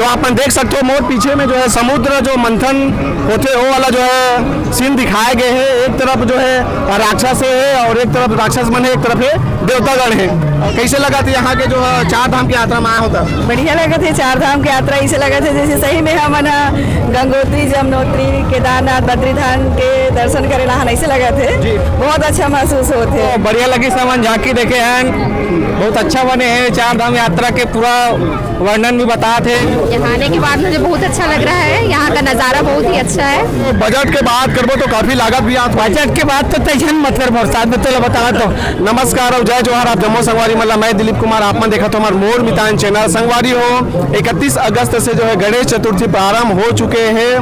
तो आप देख सकते हो मोर पीछे में जो है समुद्र जो मंथन होते वो वाला जो है सीन दिखाए गए हैं। एक तरफ जो है राक्षस है और एक तरफ राक्षस मन है, एक तरफ है देवतागण है। कैसे लगा था यहाँ के जो चार धाम की यात्रा में आया होता? बढ़िया लगा थे चार धाम की यात्रा। इसे लगा थे जैसे सही में हम गंगोत्री, जमुनोत्री, केदारनाथ, बद्रीधाम के दर्शन करे नहाना, ऐसे लगा थे। बहुत अच्छा महसूस होते। तो बढ़िया लगी सामान झांकी देखे हैं, बहुत अच्छा बने हैं। चार धाम यात्रा के पूरा वर्णन भी बताए थे। यहाँ आने के बाद मुझे बहुत अच्छा लग रहा है, यहाँ का नज़ारा बहुत ही अच्छा है। तो बजट के बात करबो तो काफी लागत भी आती। बजट के बाद तो टेंशन मत कर मोर में तो बता तो। नमस्कार और जय जोहार। आप जम्मू संगवारी मतलब मैं दिलीप कुमार। आपने देखा तो हमारे मोर मितान चैनल संगवारी हो 31 अगस्त से जो है गणेश चतुर्थी प्रारंभ हो चुके हैं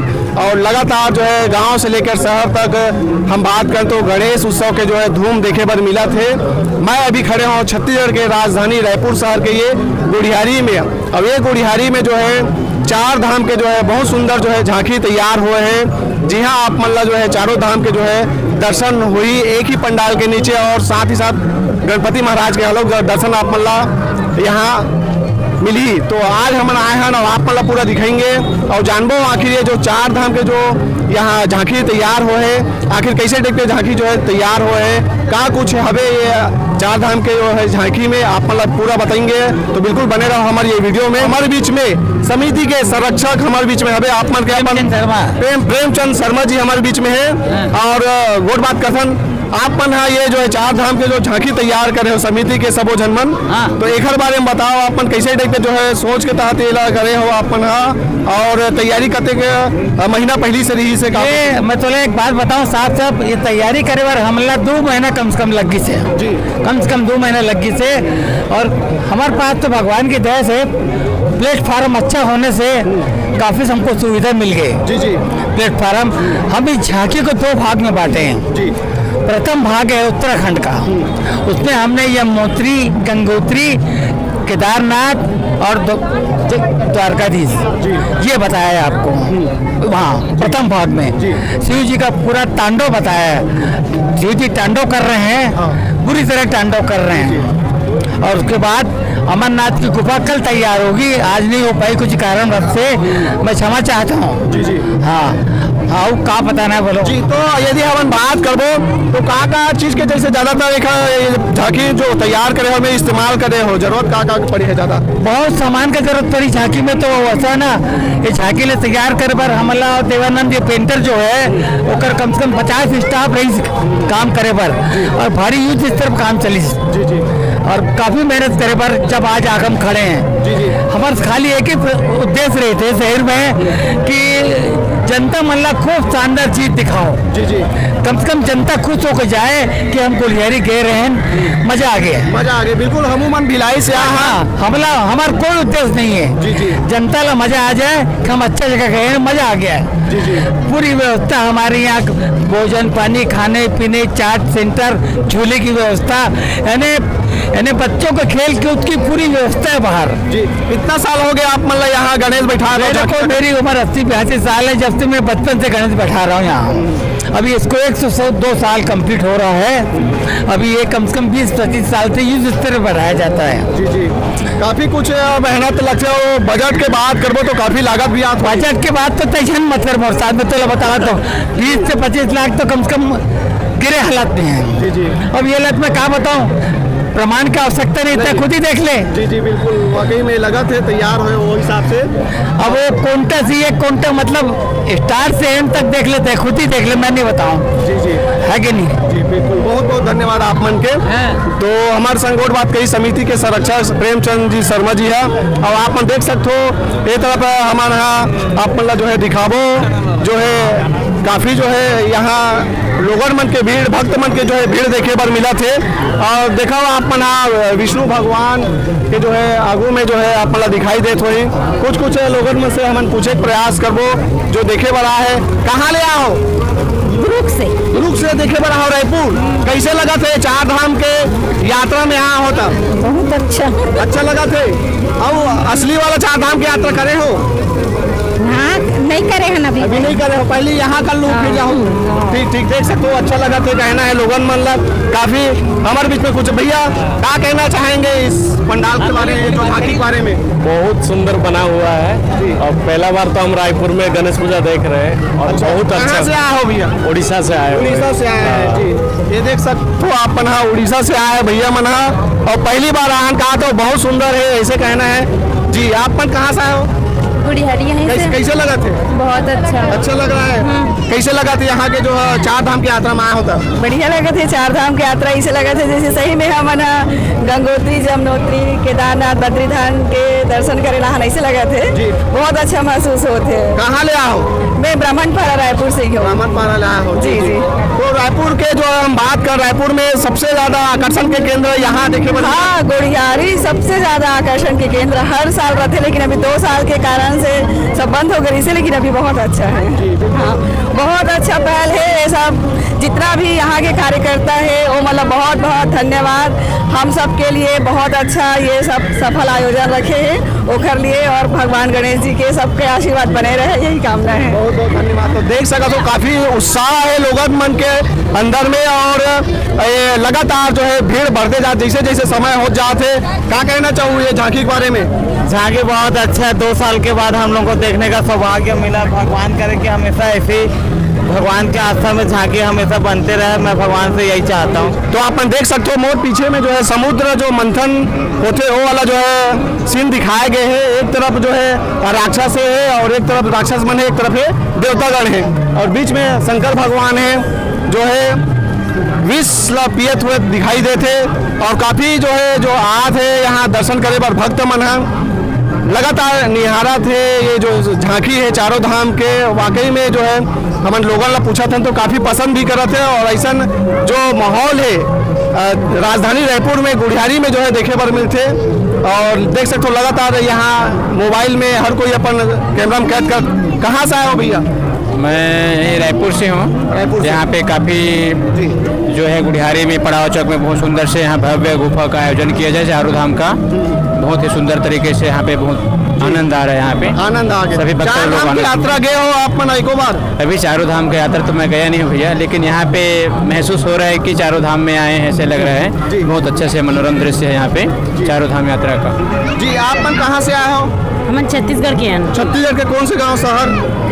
और लगातार जो है गांव से लेकर शहर तक हम बात करें तो गणेश उत्सव के जो है धूम देखे पर मिला थे। मैं अभी खड़े हूँ छत्तीसगढ़ के राजधानी रायपुर शहर के ये गुड़ियारी में। अब ये गुड़ियारी में जो है चार धाम के जो है बहुत सुंदर जो है झांकी तैयार हुए हैं। जी हाँ, आप मतलब जो है चारों धाम के जो है दर्शन हुई एक ही पंडाल के नीचे और साथ ही साथ गणपति महाराज के अलग दर्शन आप मतलब यहाँ मिली। तो आज हम आए हैं और आप मतलब पूरा दिखाएंगे और जानबो आखिर ये जो चार धाम के जो यहाँ झांकी तैयार हुए हैं आखिर कैसे देखते झांकी जो है तैयार हुए हैं, का कुछ हवे ये चार धाम के जो है झांकी में आप मतलब पूरा बताएंगे। तो बिल्कुल बने रहो हमारे ये वीडियो में। हमारे बीच में समिति के संरक्षक हमारे बीच में हवे आप मन के प्रेमचंद शर्मा जी हमारे बीच में है और गोट बात कथन आप मन ये जो है चार धाम के जो झांकी तैयार करे हो समिति के सबो जनमन। तो एक बारे में बताओ आप मन कैसे देखते जो है सोच के तहत ये करे हो आप मन और तैयारी करते के महीना पहली से रही से मैं तो एक बात बताऊं साफ साफ, ये तैयारी करे बार हमला 2 महीना कम से कम लगी से जी, कम से कम 2 महीना लगी से। और हमारे पास तो भगवान की दया से प्लेटफार्म अच्छा होने से काफी हमको सुविधा मिल गई। जी जी, प्लेटफार्म हम इस झांकी को 2 भाग में बांटे हैं जी। प्रथम भाग है उत्तराखंड का, उसमें हमने यमुनोत्री, गंगोत्री, केदारनाथ और द्वारकाधीश ये बताया है आपको। वहाँ प्रथम भाग में शिव जी का पूरा तांडव बताया है। शिव जी तांडव कर रहे हैं, बुरी तरह तांडव कर रहे हैं। और उसके बाद अमरनाथ की गुफा कल तैयार होगी, आज नहीं हो पाई कुछ कारण से, मैं क्षमा चाहता हूँ जी जी। हाँ हाँ, का बताना है बोलो जी। तो यदि हम बात करबो तो का चीज के जैसे ज्यादातर एक झांकी जो तैयार करे हो में इस्तेमाल करे हो जरूरत का पड़ी है ज्यादा? बहुत सामान का जरूरत पड़ी झांकी में। तो ऐसा ना ये झांकी ले तैयार करे पर हमला देवानंद ये पेंटर जो है ओकर कम से कम 50 स्टाफ रही काम करे पर और भारी युद्ध स्तर पर काम चली जी जी। और काफी मेहनत करे पर जब आज आगम खड़े हैं जी जी। हमारे खाली एक ही उद्देश्य रहते शहर में कि जनता मल्ला खूब शानदार चीज दिखाओ जी जी। कम से कम जनता खुश होकर जाए कि हम गुलियारी गए रहे, मजा आ गया। मजा आ गया बिल्कुल। हम भिलाई से हाँ, हमला हमारा कोई उद्देश्य नहीं है जी जी। जनता ला मजा आ जाए कि हम अच्छा जगह गए हैं, मजा आ गया है जी जी। पूरी व्यवस्था हमारे यहाँ भोजन पानी, खाने पीने, चाट सेंटर, झूले की व्यवस्था, यानी बच्चों को खेल कूद की पूरी व्यवस्था है बाहर जी। इतना साल हो गया आप मतलब यहाँ गणेश बैठा रहे हो? मेरी उम्र 80-82 साल है, जब से मैं बचपन से गणेश बैठा रहा हूँ यहाँ। अभी इसको 102 साल कंप्लीट हो रहा है। अभी ये कम से कम 20-25 साल से युद्ध स्तर पर बढ़ाया जाता है जी जी। काफी कुछ मेहनत लगते हो। बजट के बात करबो तो काफी लागत भी आती। बजट के बाद तो टेंशन मत कर मोर साथ में तो बता तो 20 से 25 लाख तो कम से कम गिरे हालात में है जी जी। अब ये हालत में क्या बताऊँ, प्रमाण की आवश्यकता नहीं था, खुद ही देख ले जी जी। बिल्कुल वाकई में लगा थे तैयार हुए वो हिसाब से। अब वो कोंटा से ये कोंटा मतलब स्टार्ट से एंड तक देख लेते, खुद ही देख ले, मैं नहीं बताऊं जी जी, है कि नहीं जी। बिल्कुल बहुत बहुत धन्यवाद आप मन के। तो हमारे संगोट बात कही समिति के संरक्षक प्रेमचंद जी शर्मा जी है और आप मन देख सकते हो ये तरफ हमारे यहाँ आप मतलब जो है दिखावो जो है काफी जो है यहाँ लोगन मन के भीड़, भक्त मन के जो है भीड़ देखे पर मिला थे। और देखा आप मन विष्णु भगवान के जो है आगू में जो है आप मतलब दिखाई देते हुए कुछ लोगन में से हम पूछे प्रयास करबो जो देखे बड़ा है। कहाँ ले आओ? रुक से देखे बड़ा हो रायपुर। कैसे लगा थे चार धाम के यात्रा में यहाँ होता? बहुत अच्छा लगा थे। और असली वाला चार धाम की यात्रा करे हो? हाँ, नहीं करे हैं अभी अभी नहीं करे हो, पहले यहाँ कर लूँ फिर जाऊँ। ठीक ठीक, देख सकते हो, अच्छा लगा थे कहना है लोगन मतलब काफी हमारे बीच में। कुछ भैया क्या कहना चाहेंगे इस पंडाल के बारे में, जो झांकी के बारे में? बहुत सुंदर बना हुआ है और पहला बार तो हम रायपुर में गणेश पूजा देख रहे हैं और बहुत कहाँ से अच्छा। आया हो भैया? उड़ीसा से आए हुए हैं। उड़ीसा से आए हैं जी। ये देख सकते हो आप मना उड़ीसा से आए भैया मना, और पहली बार आन कहा तो बहुत सुंदर है ऐसे कहना है जी। आप मन कहाँ से आए हो? गुड़ियारी यहीं से। कैसे लगा थे? बहुत अच्छा। अच्छा लग रहा है। कैसे लगा थे यहाँ के जो चार धाम की यात्रा में आया होता? बढ़िया लगा थे। चार धाम की यात्रा ऐसे लगा थे जैसे सही में हम ना गंगोत्री, जमुनोत्री, केदारनाथ, बद्रीधाम के दर्शन करे नहान ऐसे लगा थे। जी। बहुत अच्छा महसूस होते। कहाँ ले आओ? मैं ब्राह्मणपारा रायपुर से ही हूँ। ब्राह्मणपारा ले आया हो? जी जी। तो रायपुर के जो हम बात कर, रायपुर में सबसे ज्यादा आकर्षण के केंद्र यहाँ देखे बने। हाँ, गुड़ियारी सबसे ज्यादा आकर्षण के केंद्र हर साल रहते, लेकिन अभी 2 साल के कारण से सब बंद हो गए इसे, लेकिन अभी बहुत अच्छा है। हाँ, बहुत अच्छा पहल है। ये सब जितना भी यहाँ के कार्यकर्ता है वो मतलब बहुत बहुत धन्यवाद। हम सब के लिए बहुत अच्छा ये सब सफल आयोजन रखे हैं ओखर लिए, और भगवान गणेश जी के सबके आशीर्वाद बने रहे, यही कामना है। बहुत बहुत धन्यवाद। तो देख सका तो काफी उत्साह है लोगन मन के अंदर में, और ये लगातार जो है भीड़ बढ़ते जाते जैसे जैसे समय हो जाते। क्या कहना चाहूँ ये झांकी के बारे में? झांकी बहुत अच्छा है। 2 साल के बाद हम लोग को देखने का सौभाग्य मिला। भगवान करे कि हमेशा ऐसे भगवान के आस्था में झांकी हमेशा बनते रहे, मैं भगवान से यही चाहता हूँ। तो आप देख सकते हो मोर पीछे में जो है समुद्र जो मंथन होते वो वाला जो है सीन दिखाए गए हैं। एक तरफ जो है राक्षस है और एक तरफ राक्षस मन है, एक तरफ है देवतागण है, और बीच में शंकर भगवान है जो है विष पियत हुए दिखाई देते। और काफी जो है जो आत है यहाँ दर्शन करे पर भक्त मन है लगातार निहारा थे। ये जो झांकी है चारों धाम के, वाकई में जो है हमन लोगों ने पूछा था तो काफ़ी पसंद भी करते हैं। और ऐसा जो माहौल है राजधानी रायपुर में गुड़ियारी में जो है देखे पर मिलते। और देख सकते हो लगातार यहाँ मोबाइल में हर कोई अपन कैमरा में कैद कर। कहाँ से आए हो भैया? मैं रायपुर से हूँ। यहाँ पे काफ़ी जो है गुड़ियारी में पड़ाव चौक में बहुत सुंदर से यहाँ भव्य गुफा का आयोजन किया जाए चारों धाम का। बहुत ही सुंदर तरीके से यहाँ पे बहुत आनंद आ रहा है। यहाँ पे आनंद आ गया। सभी भक्त चार लोग धाम की आनंद- यात्रा गए हो आप मन एको बार? अभी चारों धाम की यात्रा तो मैं गया नहीं हूँ भैया, लेकिन यहाँ पे महसूस हो रहा है कि चारों धाम में आए हैं ऐसे लग रहा है। बहुत अच्छे से मनोरम दृश्य है यहाँ पे चारों धाम यात्रा का। जी, आप मन कहाँ से आए हो? हम छत्तीसगढ़ के हैं। छत्तीसगढ़ के कौन से गांव शहर?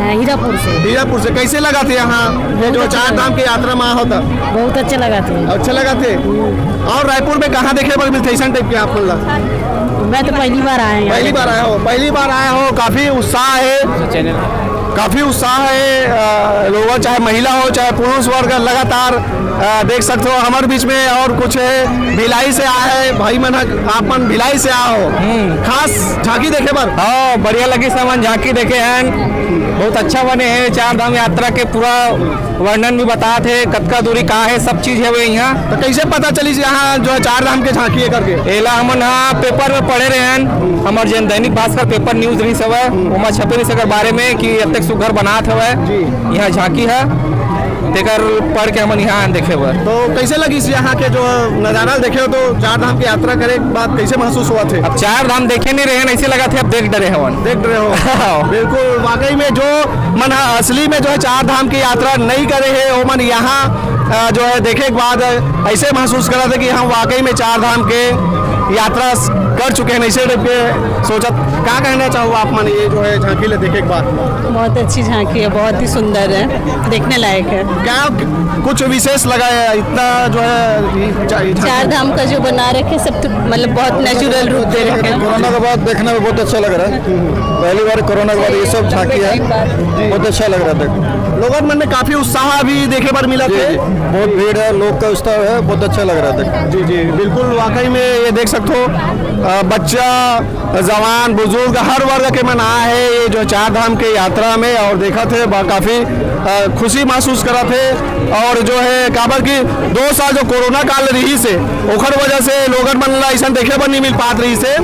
हीरापुर से। हीरापुर से। कैसे लगा थे यहाँ ये जो चार धाम की यात्रा में होता? बहुत अच्छा लगा था। अच्छा लगा थे। और रायपुर में कहाँ देखे पर मिलते ऐसा टाइप के आप लोग? मैं तो पहली बार आए हैं। पहली बार आए हो? पहली बार आए हो। काफी उत्साह है, चैनल काफी उत्साह है लोगों, चाहे महिला हो चाहे पुरुष वर्ग लगातार देख सकते हो हमारे बीच में। और कुछ है भिलाई से आया है भाई मन, आप मन भिलाई से आए हो खास झांकी देखे पर? हाँ, बढ़िया लगी सामान झांकी देखे हैं, बहुत अच्छा बने हैं। चार धाम यात्रा के पूरा वर्णन भी बताए थे, कतका दूरी कहाँ है, सब चीज़ है वो यहाँ। तो कैसे पता चली यहाँ जो है चार धाम के झांकी है करके? एला हमन हाँ पेपर में पढ़े रहे हैं, हमार जन दैनिक भास्कर पेपर न्यूज रही सब है, वहाँ छपे रही सकर बारे में कि अत्यक सुघर बनात हवे यहाँ झांकी है, तेकर पढ़ के हमन यहाँ देखे हुआ। तो कैसे लगी इस यहाँ के जो नज़ारा देखे हो? तो चार धाम की यात्रा करे के बाद कैसे महसूस हुआ थे? अब चार धाम देखे नहीं रहे हैं, ऐसे लगा थे अब देख डरे हवन। देख रहे हो? बिल्कुल, वाकई में जो मन असली में जो है चार धाम की यात्रा नहीं करे है वो मन यहाँ जो है देखे के बाद ऐसे महसूस करा था कि हम वाकई में चार धाम के यात्रा कर चुके हैं। ऐसे टाइप के सोचा। क्या कहना चाहूँ आप मन ये जो है झांकी ले देखे के बाद? बहुत अच्छी झांकी है, बहुत ही सुंदर है, देखने लायक है। क्या कुछ विशेष लगा है इतना जो है चार धाम का जो बना रखे सब तो मतलब बहुत नेचुरल रूप दे रखे हैं। कोरोना के बाद देखने में बहुत अच्छा लग रहा है। पहली बार कोरोना के बाद ये सब झांकी है, बहुत अच्छा लग रहा है। लोगों मन में काफी उत्साह भी देखे पर मिला थे। बहुत भीड़ है, लोग का उत्साह है, बहुत अच्छा लग रहा है। जी जी बिल्कुल, वाकई में ये देख सकते हो बच्चा जवान बुजुर्ग हर वर्ग के मन आए है ये जो चार धाम के यात्रा में, और देखा थे काफी खुशी महसूस करा थे। और जो है काबर की 2 साल जो कोरोना काल रही से ओखर वजह से लोगन मन ला ऐसा देखे पर नहीं मिल पात रही से।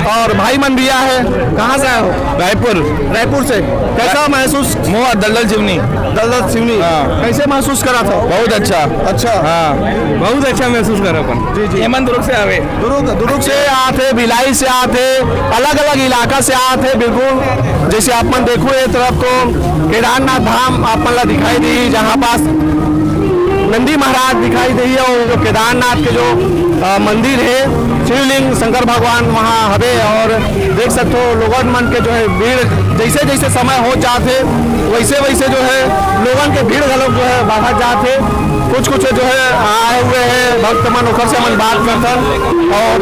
और भाई मन भी आए है। कहाँ से आए हो? रायपुर से। कैसा महसूस? मुँह दलदल जीवनी। दलदल सिवनी। कैसे महसूस करा था? बहुत अच्छा। अच्छा। हाँ, बहुत अच्छा महसूस कर अपन। जी जी। हेमंत दुर्ग से आवे। दुर्ग से आते, भिलाई से आते, अलग अलग इलाका से आए थे। बिल्कुल जैसे आप मन देखो ये तरफ तो केदारनाथ धाम आप मन ला दिखाई दी, जहाँ पास नंदी महाराज दिखाई दी है, और जो केदारनाथ के जो मंदिर है, शिवलिंग शंकर भगवान वहाँ हवे। और देख सकते हो लोगन मन के जो है भीड़ जैसे जैसे समय हो जाते वैसे वैसे जो है लोगन के भीड़ लोग जो है बढ़त जाते। कुछ जो है आए हुए हैं भक्त मन ओखर से मन बात करतन, और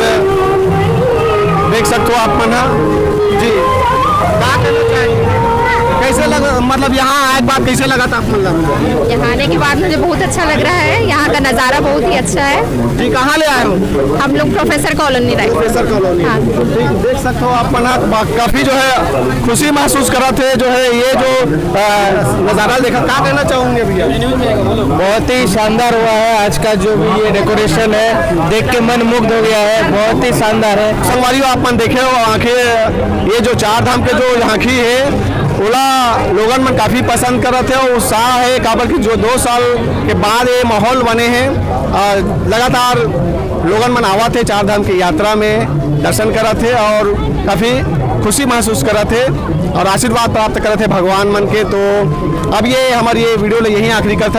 देख सकते हो आप मन जी क्या कहना चाहिए, कैसे लगा, मतलब यहाँ आए के बाद कैसे लगा था आप मतलब? यहाँ आने के बाद मुझे बहुत अच्छा लग रहा है। यहाँ का नज़ारा बहुत ही अच्छा है। जी कहाँ ले आए हो? हम लोग प्रोफेसर कॉलोनी रहे। Professor colony. हाँ। ठीक, देख सकते हो आप काफी जो है खुशी महसूस करा थे। जो है ये जो नज़ारा देखा, क्या कहना चाहूंगे भैया? बहुत ही शानदार हुआ है आज का जो भी ये डेकोरेशन है, देख के मन मुग्ध हो गया है, बहुत ही शानदार है। संगवारियों आप मन देखे हो आंखें, ये जो चार धाम के जो आँखी है ओला लोगन मन काफ़ी पसंद करते हैं। उत्साह है काबर की जो 2 साल के बाद ये माहौल बने हैं, लगातार लोगन मन आवा थे चार धाम की यात्रा में, दर्शन करा थे और काफ़ी खुशी महसूस करा थे और आशीर्वाद प्राप्त करा थे भगवान मन के। तो अब ये हमारी ये वीडियो यहीं आखिरी करते